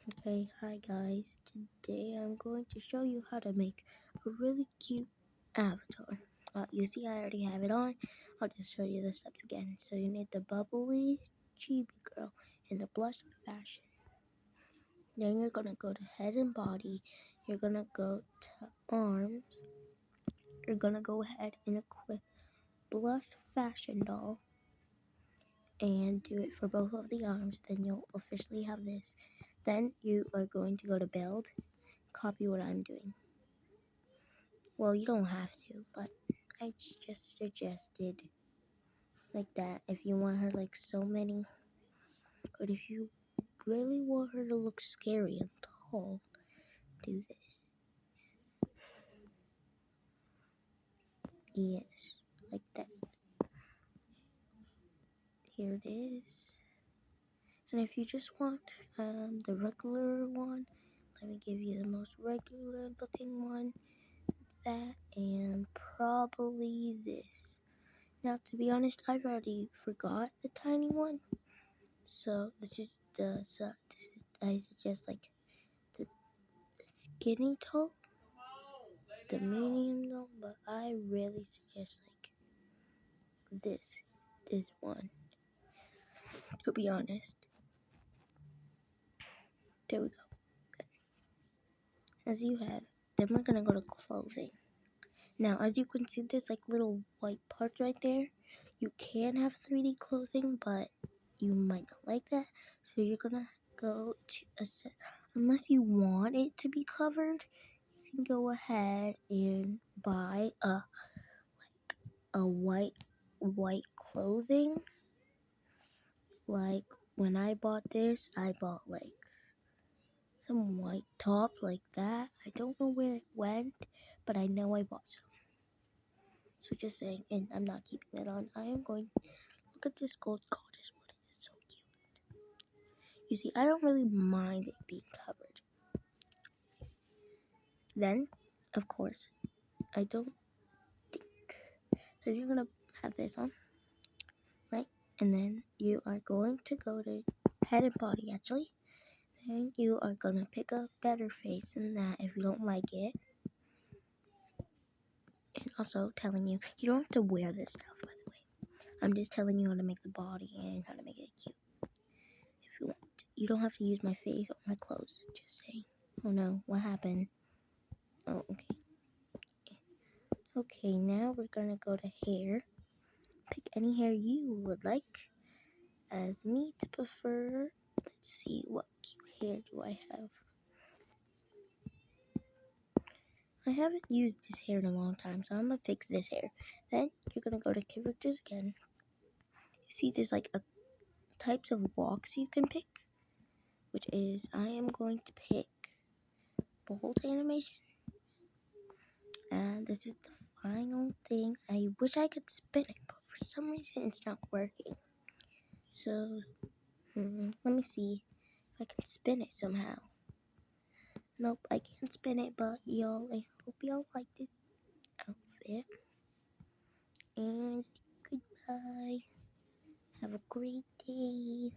Okay, hi guys. Today I'm going to show you how to make a really cute avatar. You see I already have it on. I'll just show you the steps again. So you need the bubbly chibi girl in the blush fashion. Then you're gonna go to head and body. You're gonna go to arms. You're gonna go ahead and equip blush fashion doll and do it for both of the arms. Then you'll officially have this. Then you are going to go to build. Copy what I'm doing. Well, you don't have to, but I just suggested like that if you want her like so many. But if you really want her to look scary and tall, do this. Yes, like that. Here it is. And if you just want the regular one, let me give you the most regular looking one. That and probably this. Now, to be honest, I've already forgot the tiny one. So this is I suggest like the skinny toe, the medium though, but I really suggest like this one. To be honest, there we go. As you have, then we're gonna go to clothing. Now, as you can see, there's like little white parts right there. You can have 3D clothing, but you might not like that. So you're gonna go to a set, unless you want it to be covered. You can go ahead and buy a white clothing. Like when I bought this, I bought like some white top like that. I don't know where it went, but I know I bought some. So just saying, and I'm not keeping it on. I am going. Look at this gold goddess one. It is so cute. You see, I don't really mind it being covered. Then, of course, I don't think that you're gonna have this on, right? And then you are going to go to head and body actually. Then you are gonna pick a better face than that if you don't like it. And also telling you, you don't have to wear this stuff by the way. I'm just telling you how to make the body and how to make it cute. If you want. You don't have to use my face or my clothes. Just saying. Oh no, what happened? Oh, okay. Okay, now we're gonna go to hair. Pick any hair you would like. As me to prefer, let's see, what cute hair do I have? I haven't used this hair in a long time, so I'm gonna pick this hair. Then you're gonna go to characters again. You see there's like a types of walks you can pick, which is I am going to pick bold animation. And this is the final thing. I wish I could spin it, but for some reason it's not working. So let me see if I can spin it somehow. Nope, I can't spin it, but y'all, I hope y'all like this outfit. And goodbye. Have a great day.